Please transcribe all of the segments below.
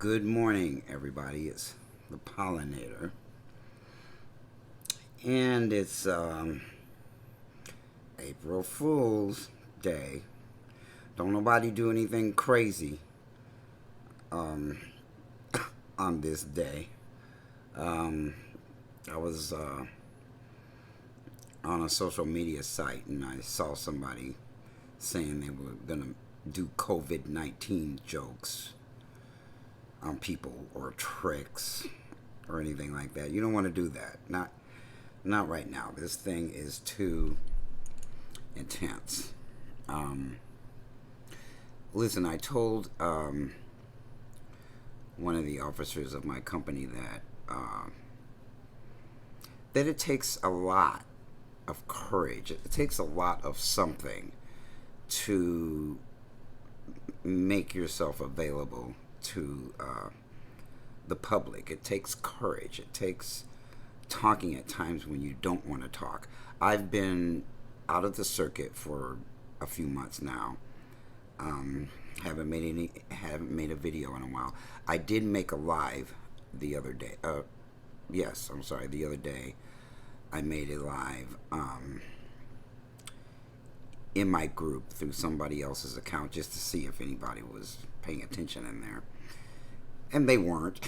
Good morning, everybody. It's the pollinator, and it's April Fool's Day. Don't nobody do anything crazy um, on this day. I was on a social media site and I saw somebody saying they were gonna do COVID-19 jokes on people or tricks or anything like that. You don't want to do that. Not right now. This thing is too intense. Listen, I told one of the officers of my company that it takes a lot of courage. It takes a lot of something to make yourself available to the public. It takes courage. It takes talking at times when you don't want to talk. I've been out of the circuit for a few months now. Haven't made a video in a while. I did make a live the other day. The other day I made a live in my group through somebody else's account just to see if anybody was paying attention in there. And they weren't.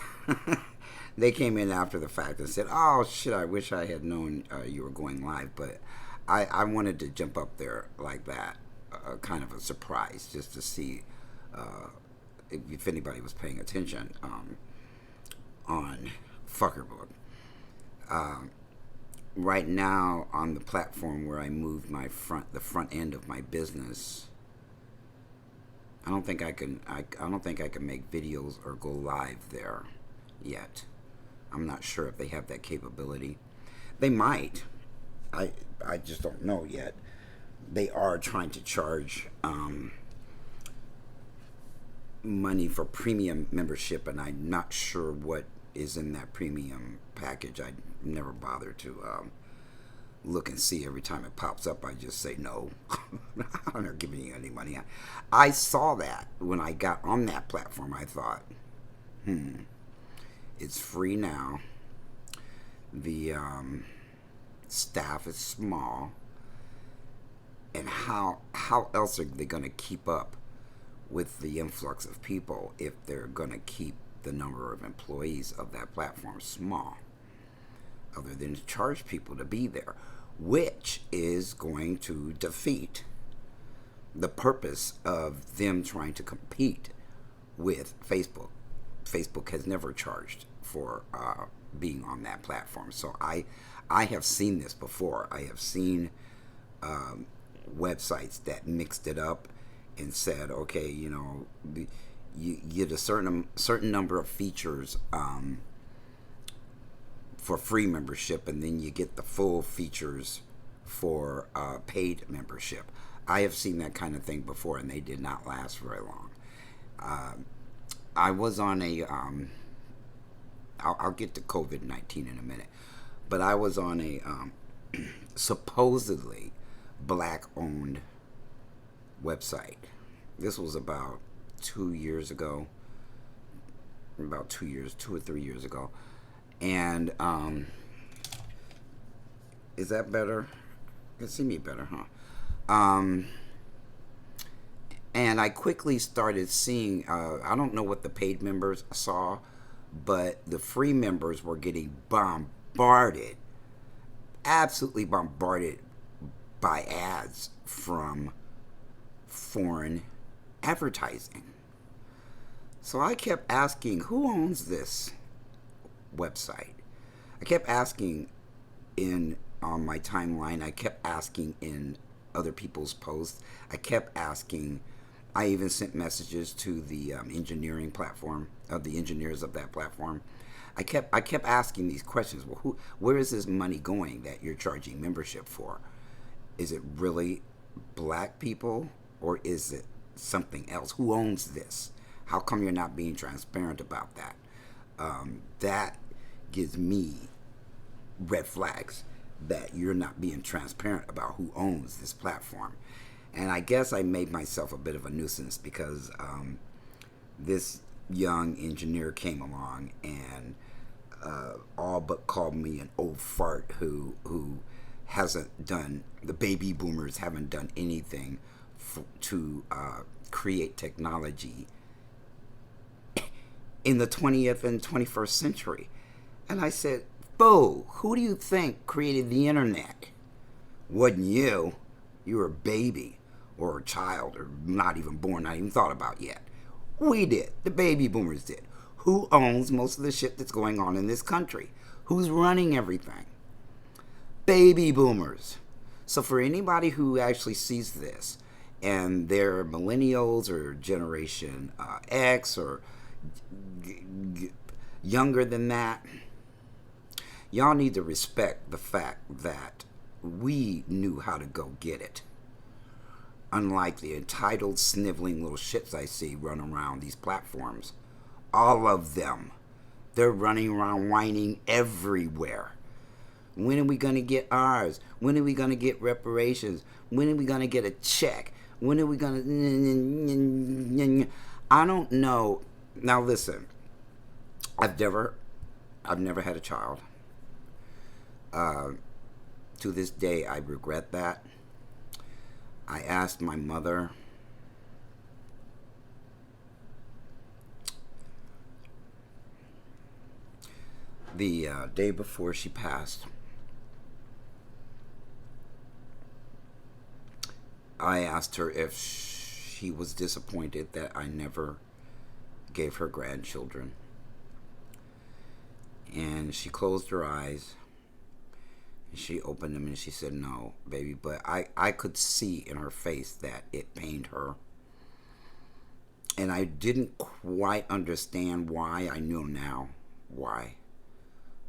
They came in after the fact and said, "Oh shit, I wish I had known you were going live." But I wanted to jump up there like that, kind of a surprise, just to see if anybody was paying attention on Fuckerbook. Right now on the platform where I moved the front end of my business, I don't think I can make videos or go live there yet. I'm not sure if they have that capability. They might. I just don't know yet. They are trying to charge money for premium membership, and I'm not sure what is in that premium package. I never bother to look and see. Every time it pops up, I just say no. I'm not giving you any money. I saw that when I got on that platform. I thought, it's free now. The staff is small, and how else are they going to keep up with the influx of people if they're going to keep the number of employees of that platform small, other than to charge people to be there, which is going to defeat the purpose of them trying to compete with Facebook. Facebook has never charged for being on that platform. So I have seen this before. I have seen websites that mixed it up and said, okay, you get a certain number of features for free membership, and then you get the full features for paid membership. I have seen that kind of thing before, and they did not last very long. I was on a I'll get to COVID-19 in a minute, but I was on a supposedly black-owned website. This was about 2 years ago, about 2 or 3 years ago. And is that better? You can see me better, huh? And I quickly started seeing, I don't know what the paid members saw, but the free members were getting bombarded, absolutely bombarded by ads from foreign advertising. So I kept asking, who owns this website? I kept asking on my timeline. I kept asking in other people's posts. I kept asking. I even sent messages to the engineering platform of the engineers of that platform. I kept asking these questions. Well, where is this money going that you're charging membership for? Is it really black people, or is it something else? Who owns this? How come you're not being transparent about that? That gives me red flags that you're not being transparent about who owns this platform. And I guess I made myself a bit of a nuisance because this young engineer came along and all but called me an old fart who hasn't done, the baby boomers haven't done anything to create technology in the 20th and 21st century. And I said, Bo, who do you think created the internet? Wasn't you. You were a baby or a child or not even born, not even thought about yet. We did. The baby boomers did. Who owns most of the shit that's going on in this country? Who's running everything? Baby boomers. So for anybody who actually sees this and they're millennials or Generation X or younger than that, y'all need to respect the fact that we knew how to go get it. Unlike the entitled, sniveling little shits I see running around these platforms. All of them. They're running around whining everywhere. When are we going to get ours? When are we going to get reparations? When are we going to get a check? When are we going to... I don't know. Now listen. I've never had a child. To this day, I regret that. I asked my mother the day before she passed. I asked her if she was disappointed that I never gave her grandchildren. And she closed her eyes. And she opened them and she said, no, baby. But I could see in her face that it pained her. And I didn't quite understand why. I know now why.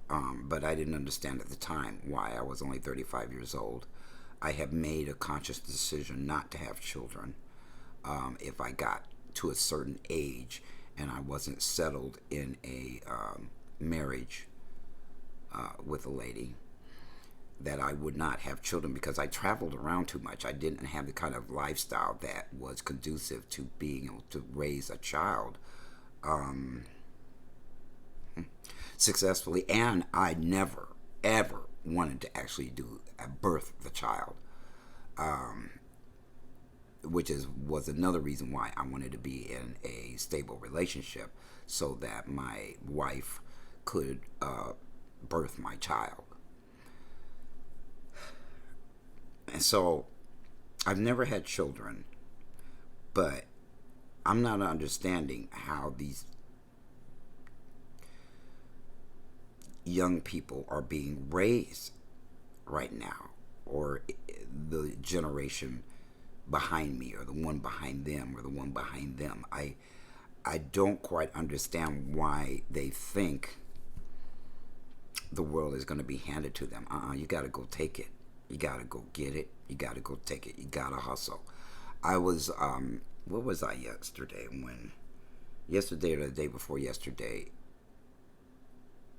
But I didn't understand at the time why. I was only 35 years old. I have made a conscious decision not to have children if I got to a certain age and I wasn't settled in a marriage with a lady, that I would not have children because I traveled around too much. I didn't have the kind of lifestyle that was conducive to being able to raise a child successfully, and I never ever wanted to actually birth the child, which was another reason why I wanted to be in a stable relationship so that my wife could birth my child. And so I've never had children, but I'm not understanding how these young people are being raised right now, or the generation behind me, or the one behind them, or the one behind them. I don't quite understand why they think the world is going to be handed to them. You got to go take it. You got to go get it. You got to go take it. You got to hustle. I was, what was I yesterday? Yesterday or the day before yesterday.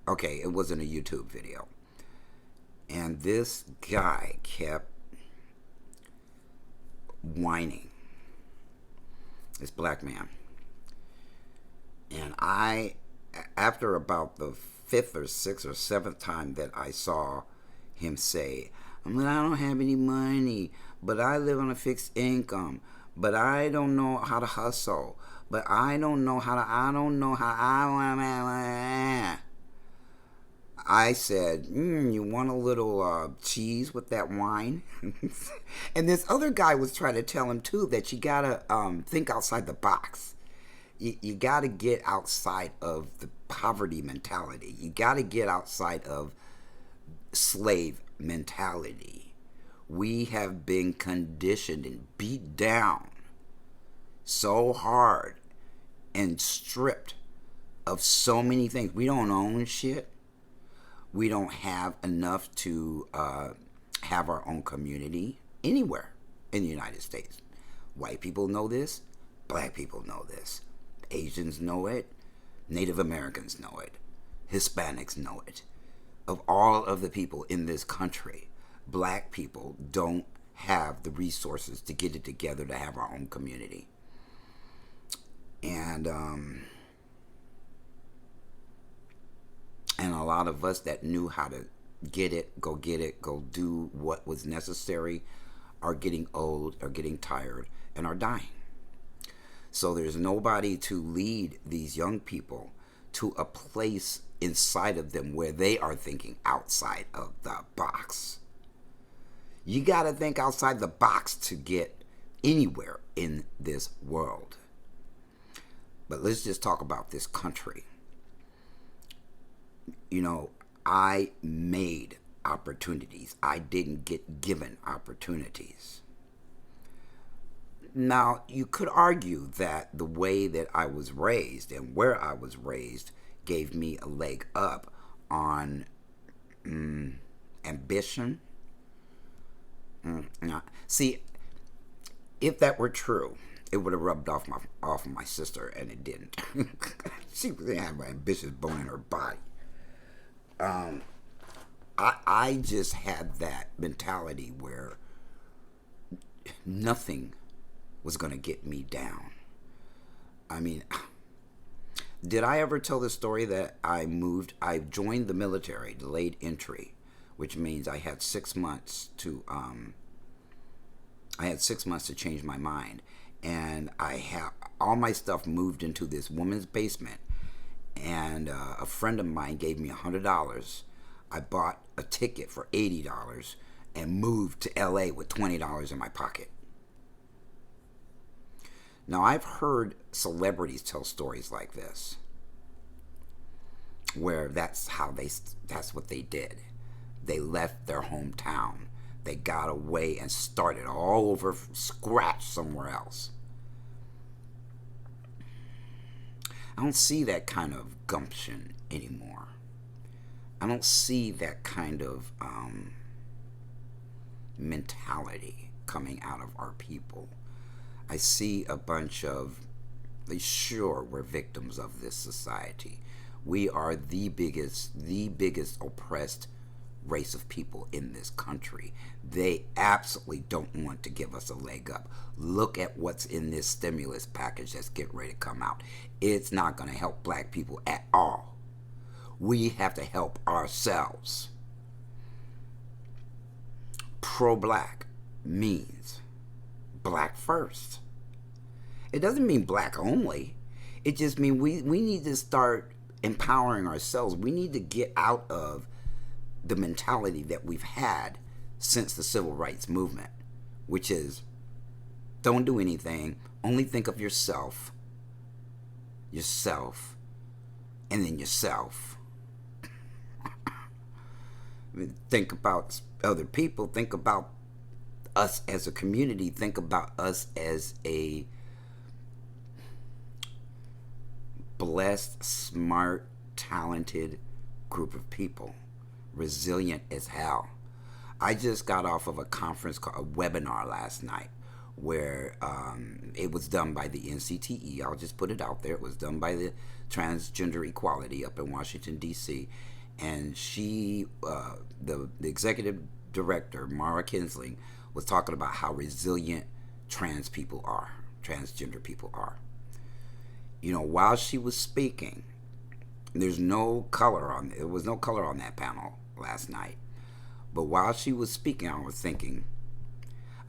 Okay, it wasn't a YouTube video. And this guy kept whining. This black man. And after about the 5th or 6th or 7th time that I saw him say, I don't have any money, but I live on a fixed income, but I don't know how to hustle, but I don't know how I said, you want a little cheese with that wine? And this other guy was trying to tell him too that you gotta think outside the box. You gotta get outside of the poverty mentality. You gotta get outside of slave mentality. We have been conditioned and beat down so hard and stripped of so many things. We don't own shit. We don't have enough to have our own community anywhere in the United States. White people know this. Black people know this. Asians know it. Native Americans know it. Hispanics know it. Of all of the people in this country, black people don't have the resources to get it together to have our own community. And And a lot of us that knew how to get it, go do what was necessary, are getting old, are getting tired, and are dying. So there's nobody to lead these young people to a place inside of them where they are thinking outside of the box. You got to think outside the box to get anywhere in this world. But let's just talk about this country. You know, I made opportunities. I didn't get given opportunities. Now, you could argue that the way that I was raised and where I was raised gave me a leg up on ambition. See, if that were true, it would have rubbed off of my sister, and it didn't. She didn't have an ambitious bone in her body. I just had that mentality where nothing was going to get me down. I mean, did I ever tell the story that I joined the military, delayed entry, which means I had 6 months to change my mind, and I have all my stuff moved into this woman's basement, and a friend of mine gave me $100. I bought a ticket for $80 and moved to LA with $20 in my pocket. Now, I've heard celebrities tell stories like this, where that's what they did. They left their hometown. They got away and started all over from scratch somewhere else. I don't see that kind of gumption anymore. I don't see that kind of mentality coming out of our people. I see a bunch of, sure, we're victims of this society. We are the biggest oppressed race of people in this country. They absolutely don't want to give us a leg up. Look at what's in this stimulus package that's getting ready to come out. It's not going to help black people at all. We have to help ourselves. Pro-black means black first. It doesn't mean black only. It just means we need to start empowering ourselves. We need to get out of the mentality that we've had since the civil rights movement, which is don't do anything, only think of yourself, and then yourself. Think about other people, think about us as a community, think about us as a blessed, smart, talented group of people, resilient as hell. I just got off of a conference called a webinar last night where it was done by the NCTE. I'll just put it out there. It was done by the Transgender Equality up in Washington, D.C. And she, the executive director, Mara Kinsling, was talking about how resilient transgender people are. You know, while she was speaking, there was no color on that panel last night. But while she was speaking, I was thinking,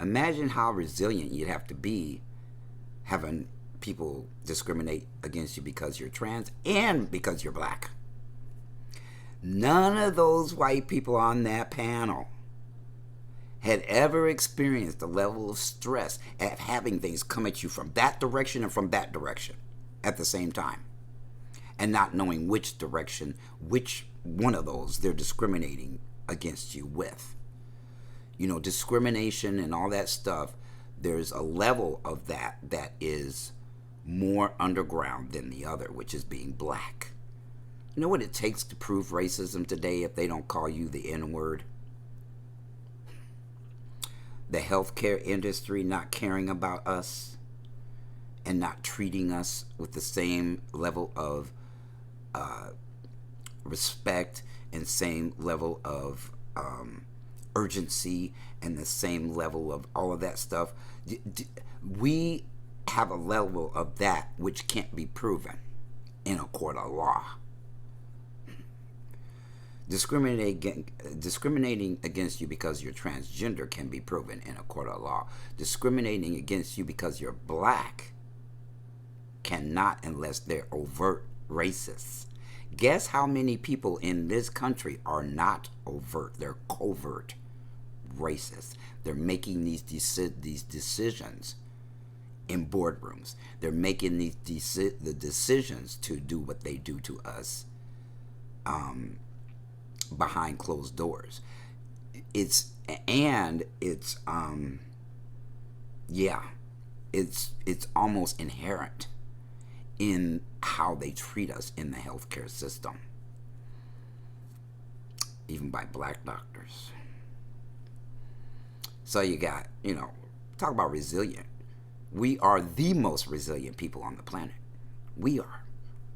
imagine how resilient you'd have to be having people discriminate against you because you're trans and because you're black. None of those white people on that panel had ever experienced the level of stress at having things come at you from that direction and from that direction at the same time, and not knowing which direction, which one of those they're discriminating against you with. You know, discrimination and all that stuff, there's a level of that is more underground than the other, which is being black. You know what it takes to prove racism today if they don't call you the N-word? The healthcare industry not caring about us and not treating us with the same level of respect and same level of urgency and the same level of all of that stuff. We have a level of that which can't be proven in a court of law. Discriminating against you because you're transgender can be proven in a court of law. Discriminating against you because you're black cannot, unless they're overt racists. Guess how many people in this country are not overt? They're covert racists. They're making these decisions in boardrooms. They're making the decisions to do what they do to us behind closed doors. It's almost inherent in how they treat us in the healthcare system, even by black doctors. So you got, talk about resilient. We are the most resilient people on the planet. We are.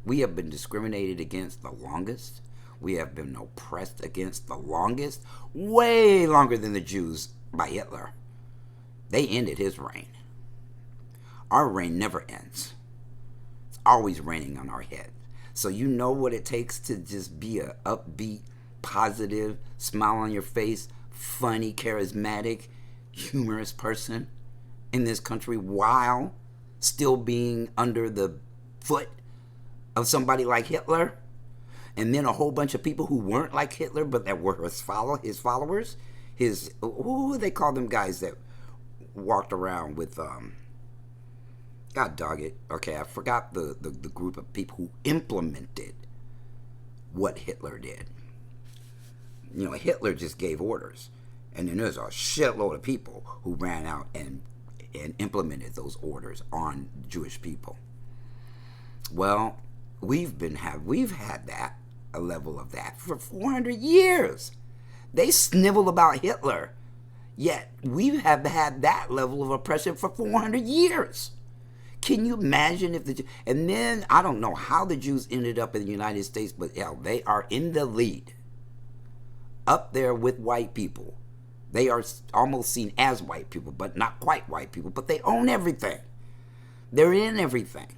We have been discriminated against the longest. We have been oppressed against the longest, way longer than the Jews by Hitler. They ended his reign. Our reign never ends. It's always raining on our head. So you know what it takes to just be a upbeat, positive, smile on your face, funny, charismatic, humorous person in this country while still being under the foot of somebody like Hitler, and then a whole bunch of people who weren't like Hitler but that were his followers, who they call them guys that walked around with God dog it. Okay, I forgot the group of people who implemented what Hitler did. Hitler just gave orders, and then there's a shitload of people who ran out and implemented those orders on Jewish people. Well, we've had that, a level of that for 400 years. They snivel about Hitler, yet we have had that level of oppression for 400 years. Can you imagine and then I don't know how the Jews ended up in the United States, but hell, they are in the lead, up there with white people. They are almost seen as white people, but not quite white people, but they own everything. They're in everything.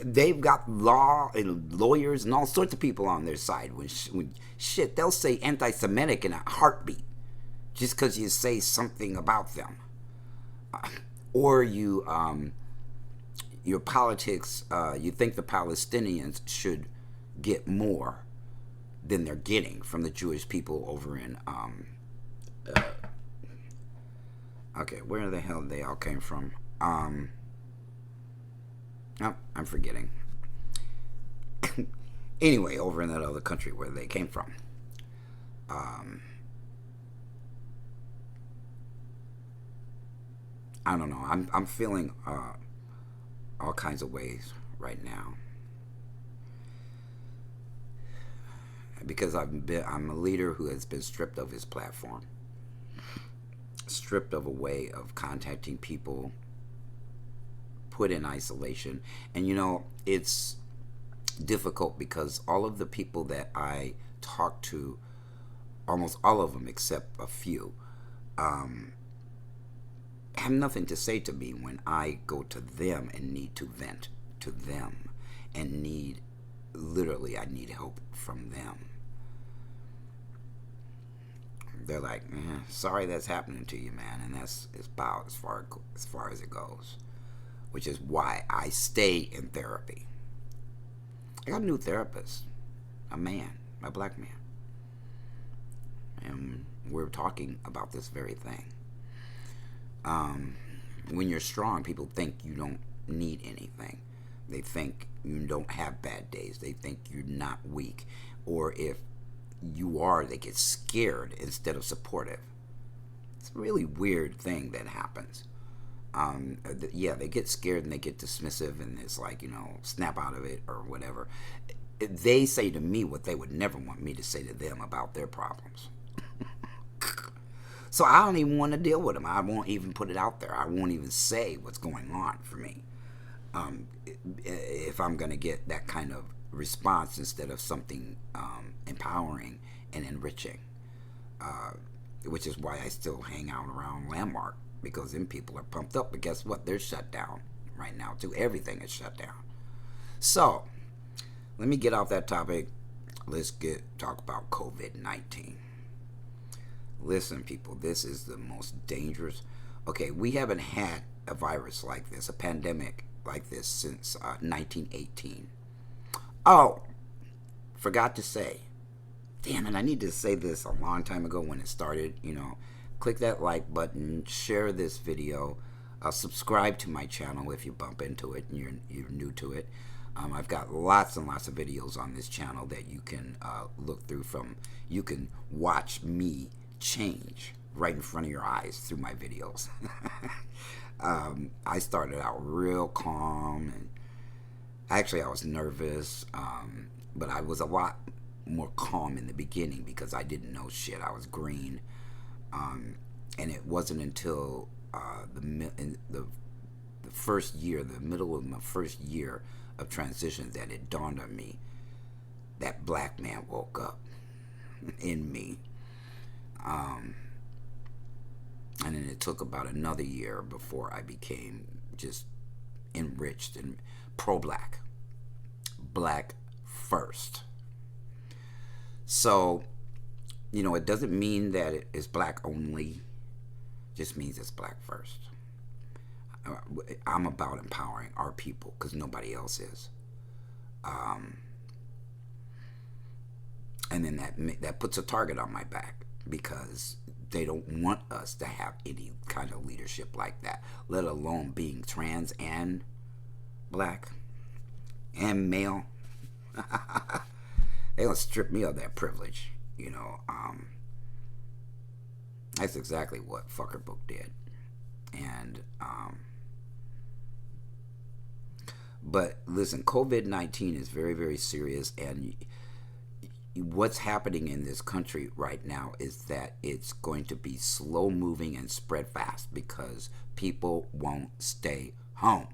They've got law and lawyers and all sorts of people on their side. When shit, they'll say anti-Semitic in a heartbeat just because you say something about them. Or your politics, you think the Palestinians should get more than they're getting from the Jewish people over in, okay, where the hell they all came from? Oh, I'm forgetting. Anyway, over in that other country where they came from. I don't know. I'm feeling all kinds of ways right now because I'm a leader who has been stripped of his platform, stripped of a way of contacting people, put in isolation. And it's difficult because all of the people that I talk to, almost all of them except a few, have nothing to say to me when I go to them and need to vent to them and I need help from them. They're like, sorry that's happening to you, man, and that's about as far as it goes, which is why I stay in therapy. I got a new therapist, a black man, and we're talking about this very thing. When you're strong, people think you don't need anything. They think you don't have bad days. They think you're not weak. Or if you are, they get scared instead of supportive. It's a really weird thing that happens. They get scared and they get dismissive and it's like, snap out of it or whatever. They say to me what they would never want me to say to them about their problems. So I don't even want to deal with them. I won't even put it out there. I won't even say what's going on for me. If I'm going to get that kind of response instead of something empowering and enriching, which is why I still hang out around Landmark, because them people are pumped up. But guess what? They're shut down right now too. Everything is shut down. So let me get off that topic. Let's talk about COVID-19. Listen, people, this is the most dangerous. Okay, we haven't had a virus like this, a pandemic like this, since 1918. Oh, forgot to say. Damn it, I need to say this a long time ago when it started. Click that like button, share this video, subscribe to my channel if you bump into it and you're new to it. I've got lots and lots of videos on this channel that you can look through from. You can watch me change right in front of your eyes through my videos. I started out real calm, and actually I was nervous, but I was a lot more calm in the beginning because I didn't know shit. I was green, and it wasn't until the first year, the middle of my first year of transition, that it dawned on me that black man woke up in me. And then it took about another year before I became just enriched and pro-black. Black first. So, it doesn't mean that it is black only. It just means it's black first. I'm about empowering our people because nobody else is. And then that puts a target on my back because they don't want us to have any kind of leadership like that, let alone being trans and black and male. They gonna strip me of that privilege, That's exactly what Fucker Book did. And but listen, COVID-19 is very, very serious, and what's happening in this country right now is that it's going to be slow moving and spread fast because people won't stay home.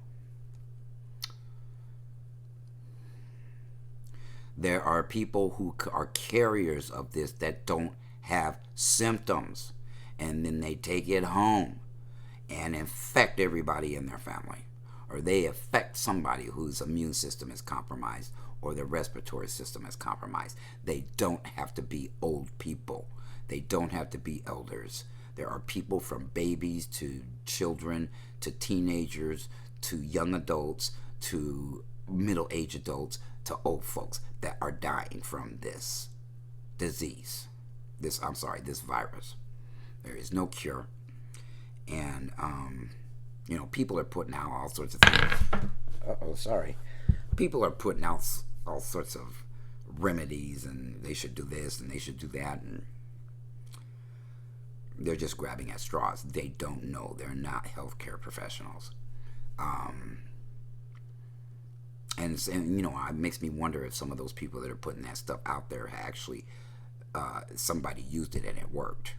There are people who are carriers of this that don't have symptoms, and then they take it home and infect everybody in their family, or they affect somebody whose immune system is compromised or their respiratory system is compromised. They don't have to be old people. They don't have to be elders. There are people from babies to children to teenagers to young adults to middle-aged adults to old folks that are dying from this disease. This virus. There is no cure. And, people are putting out all sorts of things. People are putting out all sorts of remedies, and they should do this and they should do that, and they're just grabbing at straws. They don't know. They're not healthcare professionals. And it makes me wonder if some of those people that are putting that stuff out there actually, somebody used it and it worked.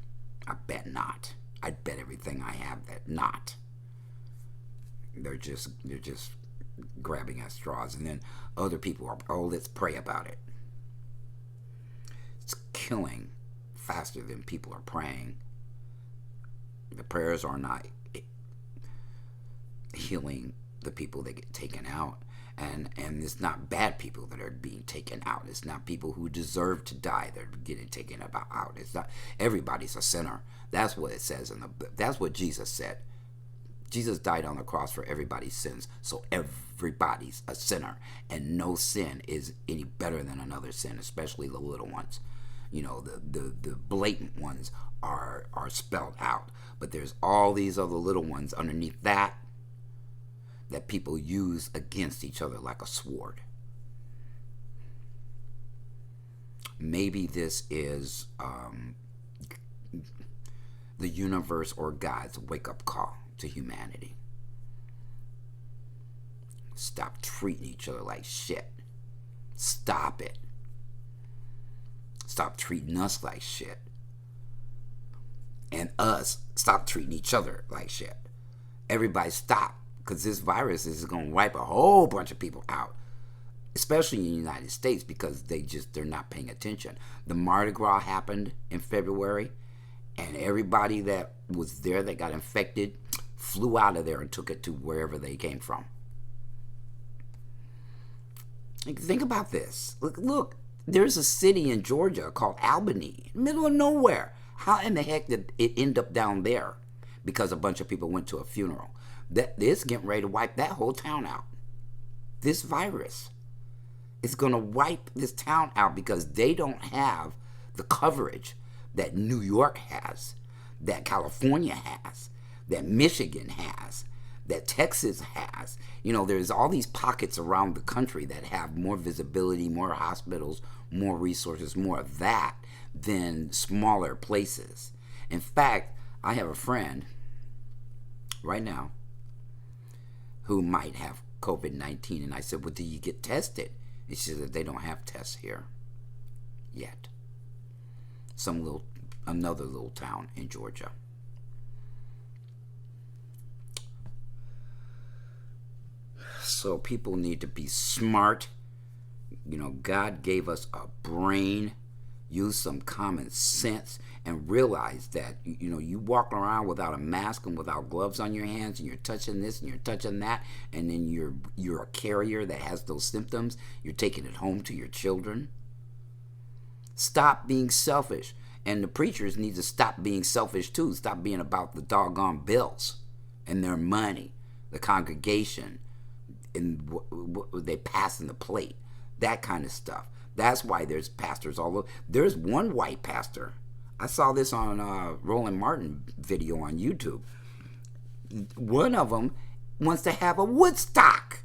I bet not. I'd bet everything I have that not. They're just grabbing at straws, and then other people are, let's pray about it. It's killing faster than people are praying. The prayers are not healing the people that get taken out, and it's not bad people that are being taken out. It's not people who deserve to die that are getting taken out. It's not everybody's a sinner. That's what it says that's what Jesus said. Jesus died on the cross for everybody's sins, so everybody's a sinner, and no sin is any better than another sin, especially the little ones. The blatant ones are spelled out, but there's all these other little ones underneath that people use against each other like a sword. Maybe this is the universe or God's wake-up call to humanity. Stop treating each other like shit. Stop it. Stop treating us like shit. And us stop treating each other like shit. Everybody stop, because this virus is going to wipe a whole bunch of people out, especially in the United States, because they're not paying attention. The Mardi Gras happened in February, and everybody that was there that got infected flew out of there and took it to wherever they came from. Like, think about this. Look, there's a city in Georgia called Albany, middle of nowhere. How in the heck did it end up down there? Because a bunch of people went to a funeral. It's getting ready to wipe that whole town out. This virus is going to wipe this town out because they don't have the coverage that New York has, that California has, that Michigan has, that Texas has. You know, there's all these pockets around the country that have more visibility, more hospitals, more resources, more of that than smaller places. In fact, I have a friend right now who might have COVID-19, and I said, well, do you get tested? And she said, they don't have tests here yet. Another little town in Georgia. So people need to be smart. You know, God gave us a brain. Use some common sense and realize that, you know, you walk around without a mask and without gloves on your hands, and you're touching this and you're touching that, and then you're a carrier that has those symptoms. You're taking it home to your children. Stop being selfish. And the preachers need to stop being selfish too. Stop being about the doggone bills and their money, the congregation, and what they pass in the plate, that kind of stuff. That's why there's pastors all over. There's one white pastor. I saw this on Roland Martin video on YouTube. One of them wants to have a Woodstock.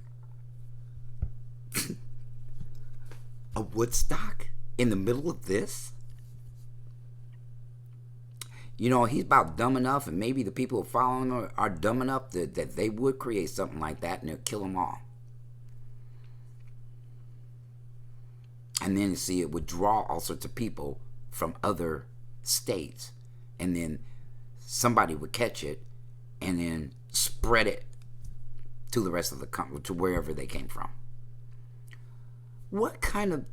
A Woodstock in the middle of this? You know, he's about dumb enough, and maybe the people who follow him are dumb enough that they would create something like that and they'll kill them all. And then, see, it would draw all sorts of people from other states. And then somebody would catch it and then spread it to the rest of the country, to wherever they came from. What kind of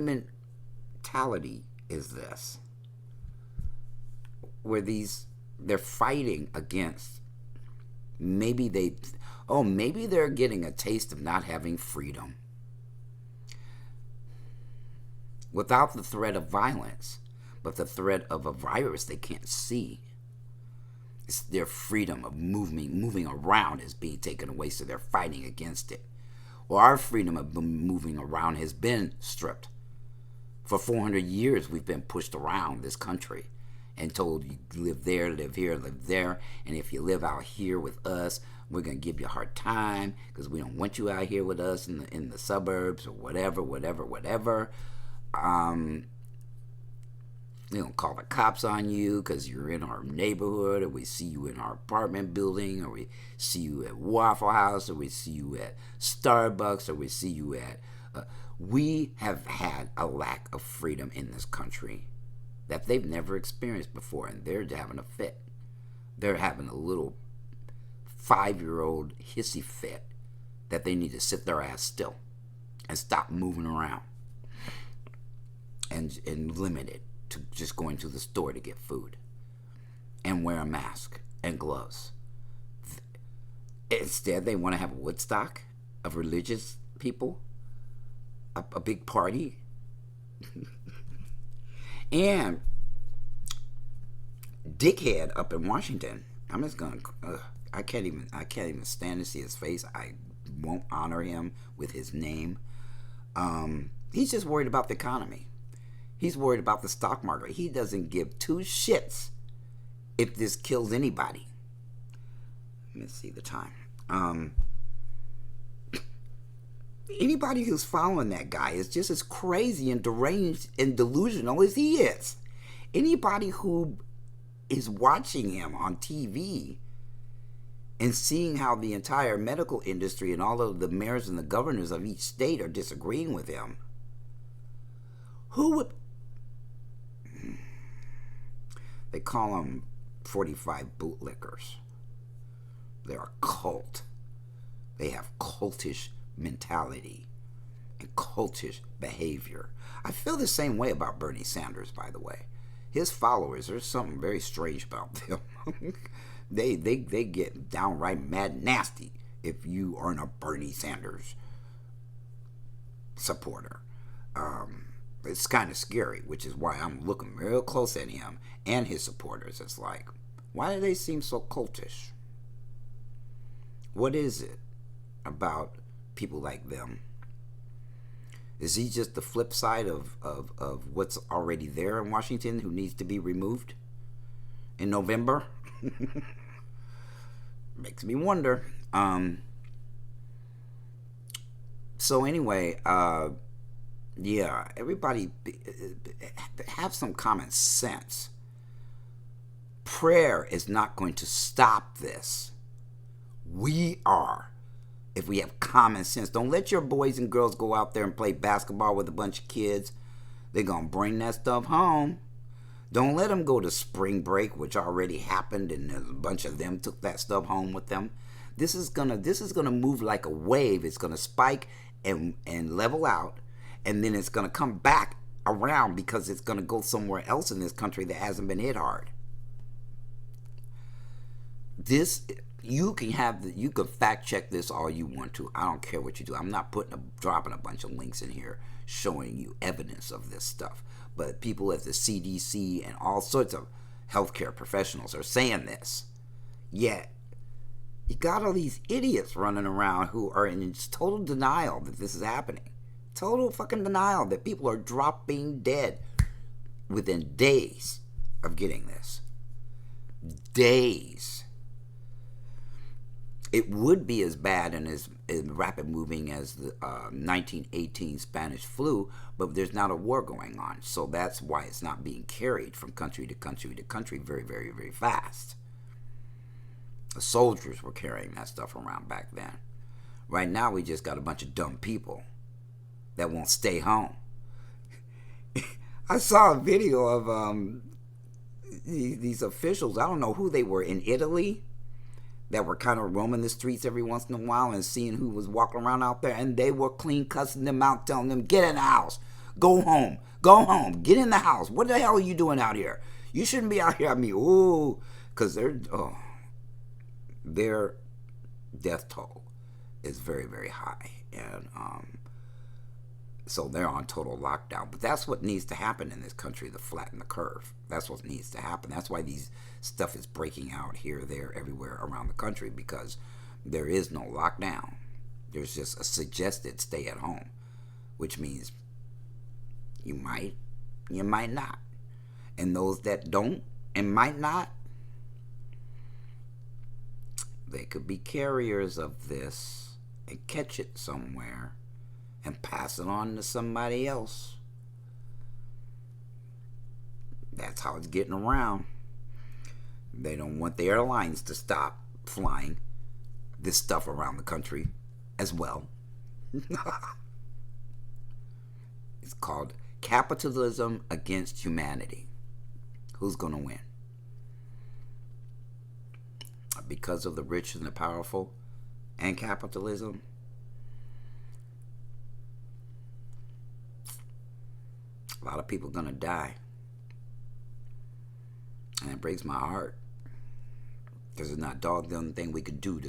mentality is this? Where they're fighting against, maybe they're getting a taste of not having freedom. Without the threat of violence, but the threat of a virus they can't see. It's their freedom of moving around is being taken away, so they're fighting against it. Well, our freedom of moving around has been stripped. For 400 years, we've been pushed around this country and told you live there, live here, live there, and if you live out here with us, we're going to give you a hard time because we don't want you out here with us in the suburbs or whatever. We don't call the cops on you because you're in our neighborhood, or we see you in our apartment building, or we see you at Waffle House, or we see you at Starbucks, or we see you at... we have had a lack of freedom in this country that they've never experienced before, and they're having a fit. They're having a little 5-year-old hissy fit that they need to sit their ass still and stop moving around and limit it to just going to the store to get food and wear a mask and gloves. Instead, they want to have a Woodstock of religious people, a big party. And dickhead up in Washington, I'm just gonna I can't even stand to see his face. I won't honor him with his name. He's just worried about the economy. He's worried about the stock market. He doesn't give two shits if this kills anybody. Let me see the time. Anybody who's following that guy is just as crazy and deranged and delusional as he is. Anybody who is watching him on TV and seeing how the entire medical industry and all of the mayors and the governors of each state are disagreeing with him, who would... They call them 45 bootlickers. They're a cult. They have cultish mentality and cultish behavior. I feel the same way about Bernie Sanders, by the way. His followers, there's something very strange about them. They get downright mad nasty if you aren't a Bernie Sanders supporter. It's kind of scary, which is why I'm looking real close at him and his supporters. It's like, why do they seem so cultish? What is it about people like them? Is he just the flip side of what's already there in Washington who needs to be removed in November? Makes me wonder. So anyway, yeah, everybody have some common sense. Prayer is not going to stop this. We are. If we have common sense. Don't let your boys and girls go out there and play basketball with a bunch of kids. They're going to bring that stuff home. Don't let them go to spring break, which already happened, and a bunch of them took that stuff home with them. This is gonna move like a wave. It's gonna spike and level out, and then it's gonna come back around because it's gonna go somewhere else in this country that hasn't been hit hard. This you can fact check this all you want to. I don't care what you do. I'm not dropping a bunch of links in here showing you evidence of this stuff. But people at the CDC and all sorts of healthcare professionals are saying this. Yet you got all these idiots running around who are in total denial that this is happening. Total fucking denial that people are dropping dead within days of getting this. Days. It would be as bad and as rapid moving as the 1918 Spanish flu, but there's not a war going on. So that's why it's not being carried from country to country to country very, very, very fast. The soldiers were carrying that stuff around back then. Right now, we just got a bunch of dumb people that won't stay home. I saw a video of these officials, I don't know who they were, in Italy, that were kind of roaming the streets every once in a while and seeing who was walking around out there, and they were clean cussing them out, telling them, get in the house, go home, get in the house. What the hell are you doing out here? You shouldn't be out here. I mean, ooh, because their death toll is very, very high, and so they're on total lockdown. But that's what needs to happen in this country, to flatten the curve. That's what needs to happen. That's why these stuff is breaking out here, there, everywhere around the country, because there is no lockdown. There's just a suggested stay at home, which means you might not. And those that don't and might not, they could be carriers of this and catch it somewhere and pass it on to somebody else. That's how it's getting around. They don't want the airlines to stop flying this stuff around the country as well. It's called capitalism against humanity. Who's going to win? Because of the rich and the powerful and capitalism? A lot of people are going to die. And it breaks my heart. Because there's not a doggone thing we could do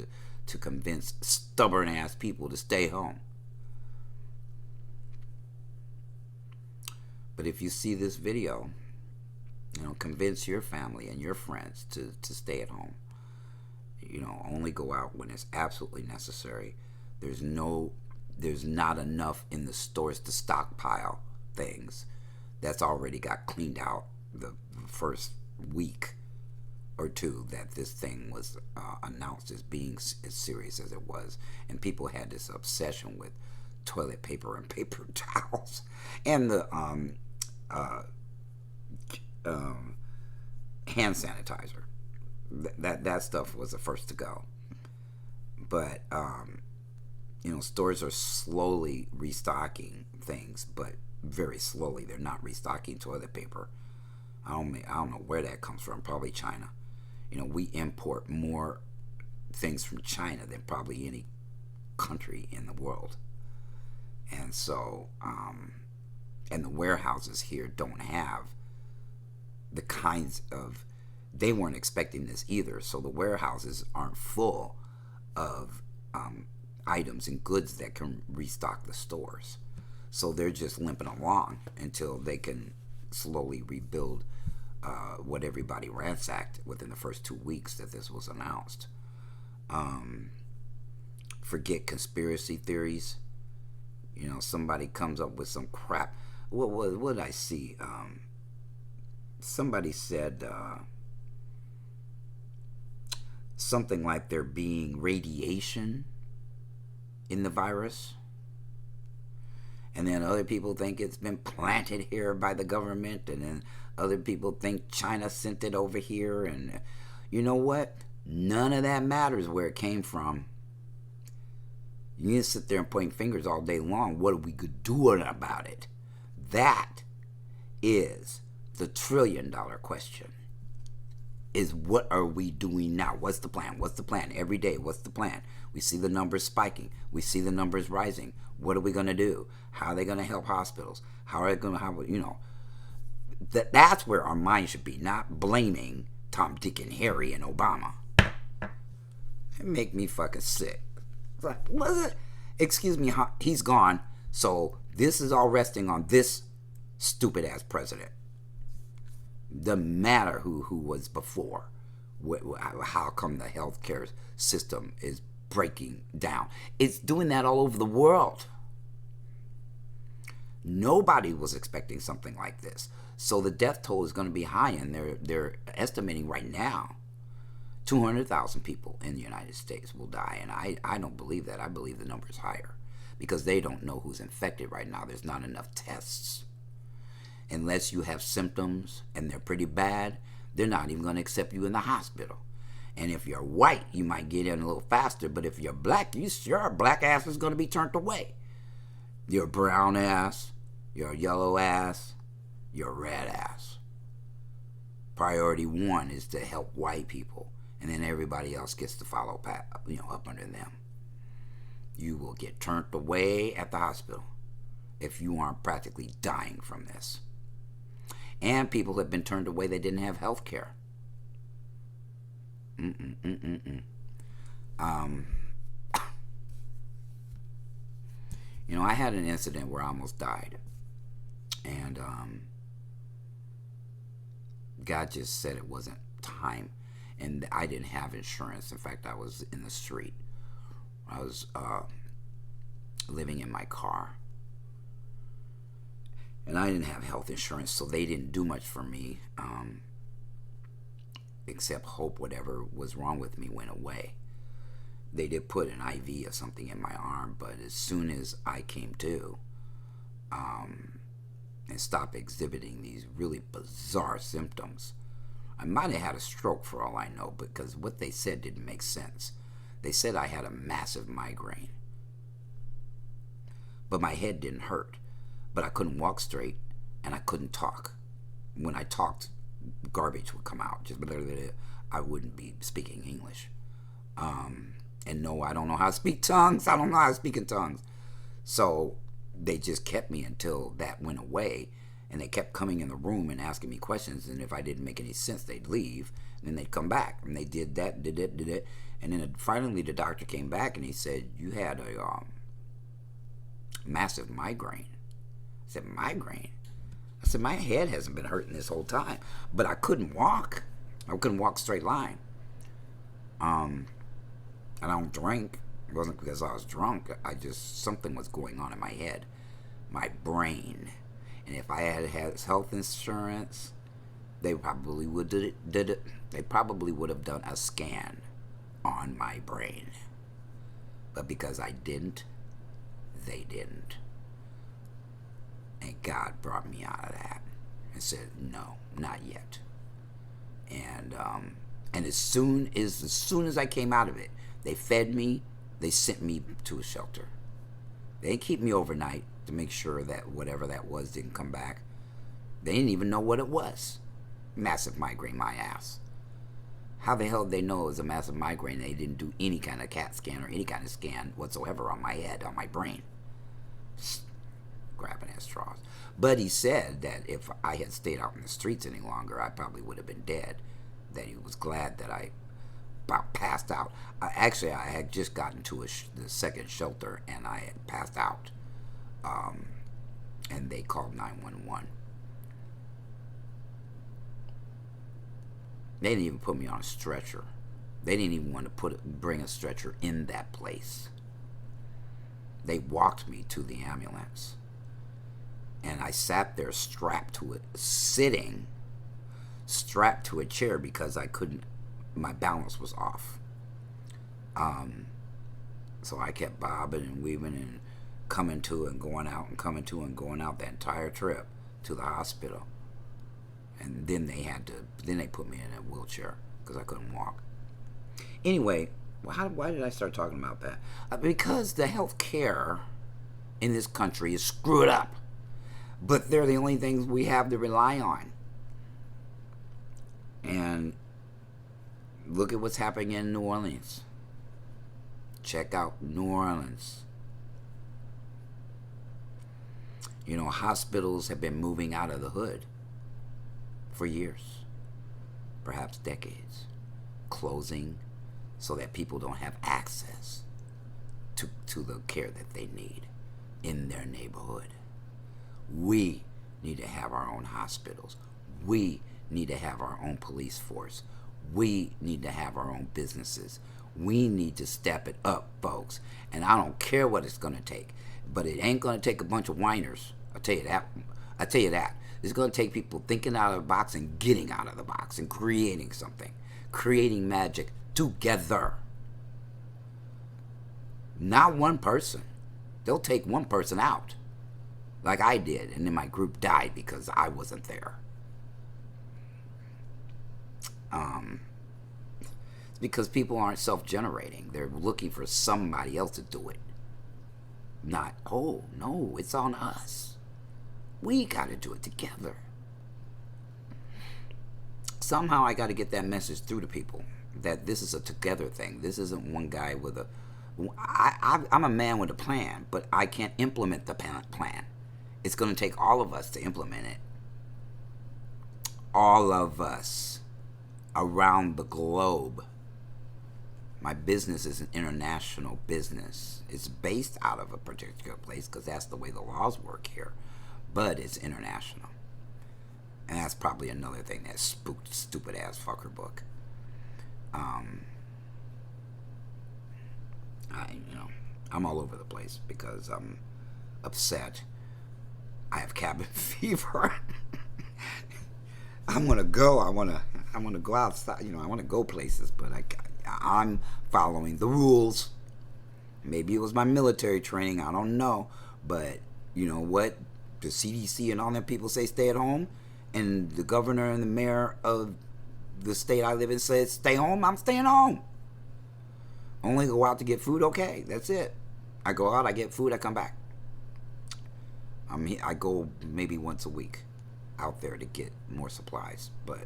to convince stubborn ass people to stay home. But if you see this video, convince your family and your friends to stay at home. Only go out when it's absolutely necessary. There's not enough in the stores to stockpile things. That's already got cleaned out the first week or two that this thing was announced as being as serious as it was, and people had this obsession with toilet paper and paper towels and the hand sanitizer. That stuff was the first to go. But stores are slowly restocking things, but very slowly. They're not restocking toilet paper. I don't know where that comes from. Probably China. We import more things from China than probably any country in the world. And so, and the warehouses here don't have the kinds of, they weren't expecting this either. So the warehouses aren't full of items and goods that can restock the stores. So they're just limping along until they can slowly rebuild what everybody ransacked within the first 2 weeks that this was announced. Forget conspiracy theories. Somebody comes up with some crap. What did I see? Somebody said something like there being radiation in the virus. And then other people think it's been planted here by the government. And then other people think China sent it over here. And you know what? None of that matters where it came from. You can sit there and point fingers all day long. What are we doing about it? That is the trillion-dollar question. Is what are we doing now? What's the plan? What's the plan? Every day, what's the plan? We see the numbers spiking. We see the numbers rising. What are we going to do? How are they going to help hospitals? How are they going to, that's where our mind should be, not blaming Tom, Dick, and Harry and Obama. It make me fucking sick. It's like, was it? Excuse me, he's gone. So this is all resting on this stupid ass president. Doesn't matter who was before. How come the healthcare system is breaking down? It's doing that all over the world. Nobody was expecting something like this. So the death toll is going to be high, and they're estimating right now 200,000 people in the United States will die. And I don't believe that. I believe the number is higher because they don't know who's infected right now. There's not enough tests. Unless you have symptoms and they're pretty bad, they're not even going to accept you in the hospital. And if you're white, you might get in a little faster. But if you're black, your black ass is going to be turned away. Your brown ass, your yellow ass, your red ass. Priority one is to help white people. And then everybody else gets to follow up under them. You will get turned away at the hospital if you aren't practically dying from this. And people have been turned away, they didn't have health care. I had an incident where I almost died. And God just said it wasn't time. And I didn't have insurance. In fact, I was in the street. I was living in my car. And I didn't have health insurance, so they didn't do much for me, except hope whatever was wrong with me went away. They did put an IV or something in my arm, but as soon as I came to and stopped exhibiting these really bizarre symptoms, I might have had a stroke for all I know, because what they said didn't make sense. They said I had a massive migraine, but my head didn't hurt. But I couldn't walk straight, and I couldn't talk. When I talked, garbage would come out. Just I wouldn't be speaking English. And no, I don't know how to speak tongues. I don't know how to speak in tongues. So they just kept me until that went away, and they kept coming in the room and asking me questions. And if I didn't make any sense, they'd leave, and then they'd come back. And they did that, did it. And then finally the doctor came back, and he said, you had a massive migraine. I said, migraine? I said, my head hasn't been hurting this whole time. But I couldn't walk. I couldn't walk straight line. I don't drink. It wasn't because I was drunk. Something was going on in my head. My brain. And if I had health insurance, they probably would They probably would have done a scan on my brain. But because I didn't, they didn't. And God brought me out of that and said, no, not yet. And as soon as I came out of it, they fed me, they sent me to a shelter. They didn't keep me overnight to make sure that whatever that was didn't come back. They didn't even know what it was. Massive migraine, my ass. How the hell did they know it was a massive migraine? They didn't do any kind of CAT scan or any kind of scan whatsoever on my head, on my brain. Grabbing at straws. But he said that if I had stayed out in the streets any longer, I probably would have been dead. That he was glad that I about passed out. I had just gotten to the second shelter, and I had passed out and they called 911. They didn't even put me on a stretcher. They didn't even want to bring a stretcher in that place. They walked me to the ambulance. And I sat there strapped to it, sitting strapped to a chair because I couldn't, my balance was off. So I kept bobbing and weaving and coming to and going out and coming to and going out that entire trip to the hospital. And then they put me in a wheelchair because I couldn't walk. Anyway, why did I start talking about that? Because the health care in this country is screwed up. But they're the only things we have to rely on. And look at what's happening in New Orleans. Check out New Orleans. You know, hospitals have been moving out of the hood for years, perhaps decades, closing so that people don't have access to the care that they need in their neighborhood. We need to have our own hospitals. We need to have our own police force. We need to have our own businesses. We need to step it up, folks. And I don't care what it's going to take, but it ain't going to take a bunch of whiners. I'll tell you that. It's going to take people thinking out of the box and getting out of the box and creating something, creating magic together. Not one person. They'll take one person out, like I did, and then my group died because I wasn't there. It's because people aren't self-generating. They're looking for somebody else to do it. Not, oh, no, it's on us. We got to do it together. Somehow I got to get that message through to people that this is a together thing. This isn't one guy with a... I'm a man with a plan, but I can't implement the plan. It's going to take all of us to implement it. All of us around the globe. My business is an international business. It's based out of a particular place because that's the way the laws work here. But it's international. And that's probably another thing that spooked stupid ass fucker book. I'm all over the place because I'm upset. I have cabin fever. I'm gonna go. I wanna go outside. I wanna go places, but I'm following the rules. Maybe it was my military training. I don't know, but you know what? The CDC and all them people say stay at home, and the governor and the mayor of the state I live in says stay home. I'm staying home. Only go out to get food. Okay, that's it. I go out, I get food, I come back. I go maybe once a week out there to get more supplies, but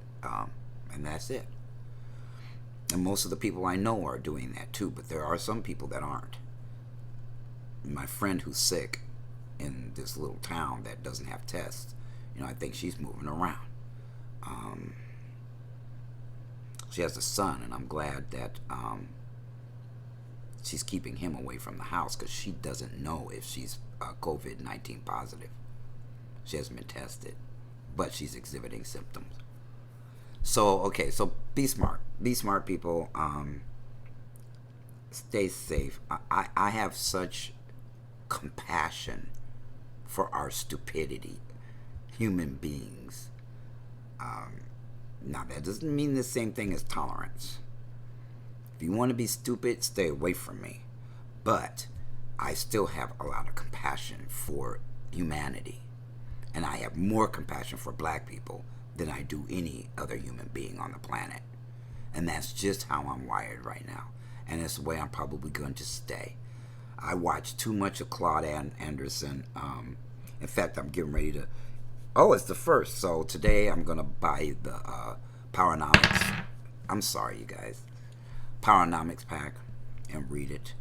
and that's it. And most of the people I know are doing that too, but there are some people that aren't. My friend who's sick in this little town that doesn't have tests, I think she's moving around. She has a son, and I'm glad that she's keeping him away from the house because she doesn't know if she's COVID-19 positive. She hasn't been tested, but she's exhibiting symptoms. So be smart. Be smart, people. Stay safe. I have such compassion for our stupidity, human beings. Now, that doesn't mean the same thing as tolerance. If you want to be stupid, stay away from me. But I still have a lot of compassion for humanity. And I have more compassion for black people than I do any other human being on the planet. And that's just how I'm wired right now. And it's the way I'm probably going to stay. I watch too much of Claude Anderson. In fact, I'm getting ready to... Oh, it's the first. So today I'm going to buy the Powernomics. I'm sorry, you guys. Powernomics pack and read it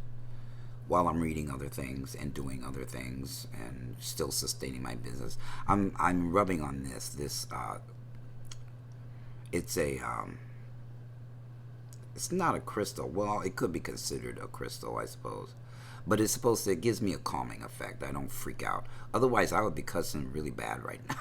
while I'm reading other things and doing other things and still sustaining my business. I'm rubbing on this. It's not a crystal. Well, it could be considered a crystal, I suppose. But it's supposed to, it gives me a calming effect. I don't freak out. Otherwise, I would be cussing really bad right now.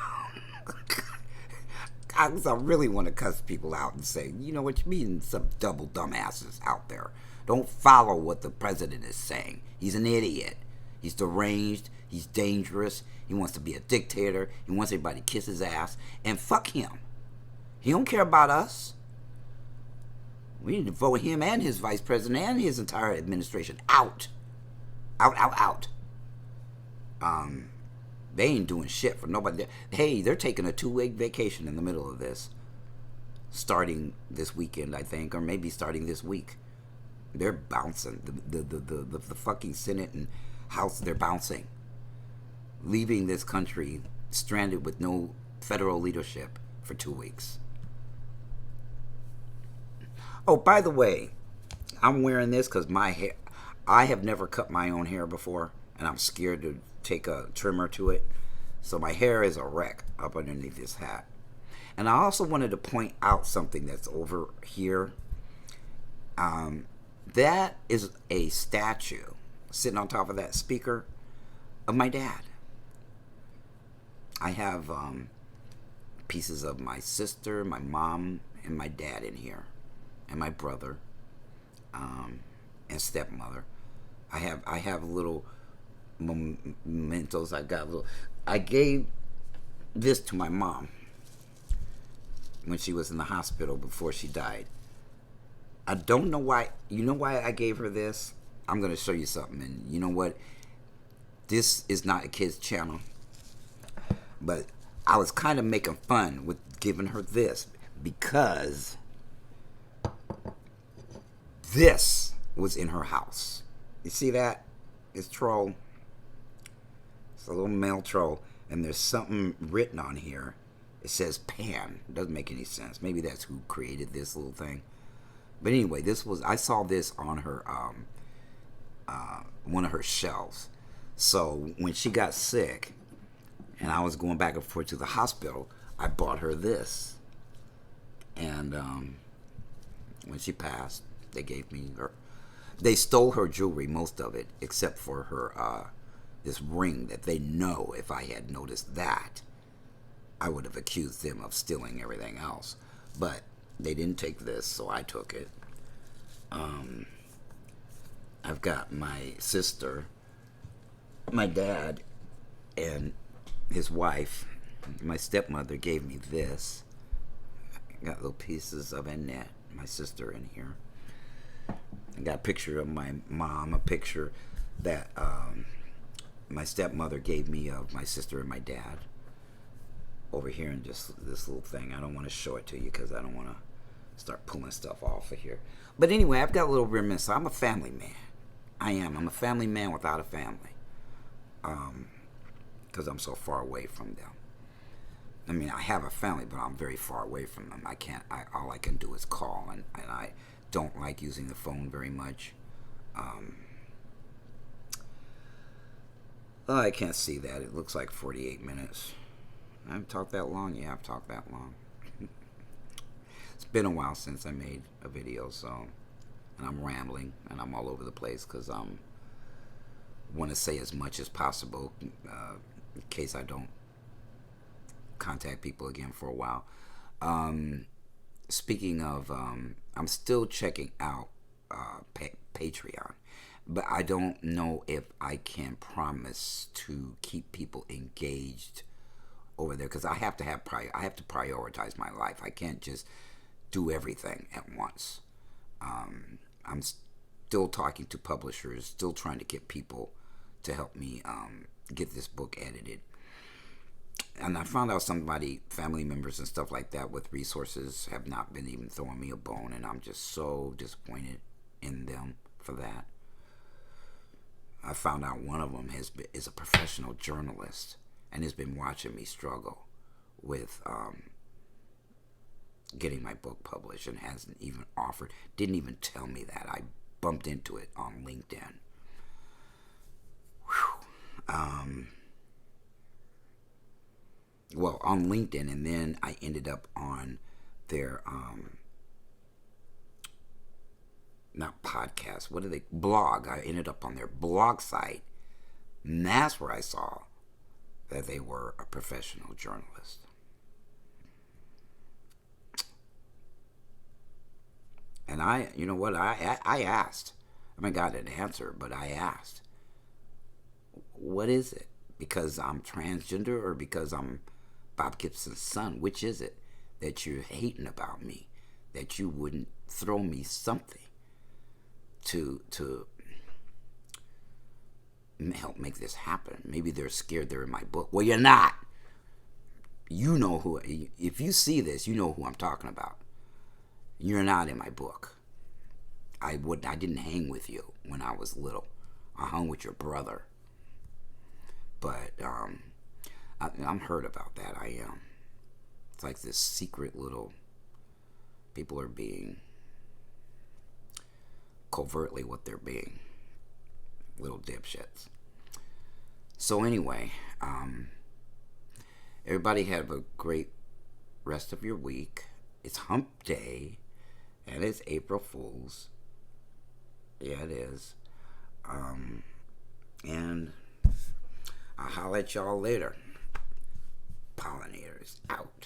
I really want to cuss people out and say, you know what you mean, some double dumbasses out there. Don't follow what the president is saying. He's an idiot. He's deranged. He's dangerous. He wants to be a dictator. He wants everybody to kiss his ass. And fuck him. He don't care about us. We need to vote him and his vice president and his entire administration out. Out, out, out. They ain't doing shit for nobody. Hey, they're taking a 2-week vacation in the middle of this. Starting this weekend, I think, or maybe starting this week. They're bouncing. The fucking Senate and House, they're bouncing. Leaving this country stranded with no federal leadership for 2 weeks. Oh, by the way, I'm wearing this because my hair, I have never cut my own hair before, and I'm scared to take a trimmer to it. So my hair is a wreck up underneath this hat. And I also wanted to point out something that's over here. That is a statue sitting on top of that speaker of my dad. I have pieces of my sister, my mom, and my dad in here, and my brother, and stepmother. I have little mementos. I gave this to my mom when she was in the hospital before she died. I don't know why. You know why I gave her this? I'm going to show you something. And you know what? This is not a kid's channel. But I was kind of making fun with giving her this because this was in her house. You see that? It's troll. It's a little male troll. And there's something written on here. It says Pan. It doesn't make any sense. Maybe that's who created this little thing. But anyway, I saw this on her, one of her shelves. So when she got sick, and I was going back and forth to the hospital, I bought her this. And when she passed, they gave me her. They stole her jewelry, most of it, except for her this ring that they know if I had noticed that, I would have accused them of stealing everything else. But they didn't take this, so I took it. I've got my sister, my dad, and his wife. My stepmother gave me this. I got little pieces of Annette, my sister, in here. I got a picture of my mom, a picture that my stepmother gave me of my sister and my dad. Over here in just this little thing. I don't want to show it to you because I don't want to start pulling stuff off of here. But anyway, I've got a little reminiscence. I'm a family man. I am. I'm a family man without a family. Because I'm so far away from them. I mean, I have a family, but I'm very far away from them. All I can do is call, and I don't like using the phone very much. I can't see that. It looks like 48 minutes. I haven't talked that long. Yeah, I've talked that long. It's been a while since I made a video, so, and I'm rambling, and I'm all over the place because I want to say as much as possible in case I don't contact people again for a while. Speaking of, I'm still checking out Patreon, but I don't know if I can promise to keep people engaged over there because I have to prioritize my life. I can't just do everything at once. I'm still talking to publishers, still trying to get people to help me get this book edited. And I found out family members and stuff like that with resources have not been even throwing me a bone, and I'm just so disappointed in them for that. I found out one of them is a professional journalist and has been watching me struggle with getting my book published and didn't even tell me that. I bumped into it on LinkedIn. Well, on LinkedIn, and then I ended up on their not podcast, what do they, blog. I ended up on their blog site, and that's where I saw that they were a professional journalist. And you know what, I asked. I haven't got an answer, but I asked, what is it? Because I'm transgender or because I'm Bob Gibson's son? Which is it that you're hating about me? That you wouldn't throw me something to help make this happen? Maybe they're scared they're in my book. Well, you're not. You know who. If you see this, you know who I'm talking about. You're not in my book. I didn't hang with you when I was little. I hung with your brother. But I'm hurt about that. I am. It's like this secret little. People are being covertly what they're being. Little dipshits. So anyway, everybody have a great rest of your week. It's Hump Day, and it's April Fool's. Yeah, it is. And I'll holler at y'all later. Pollinators out.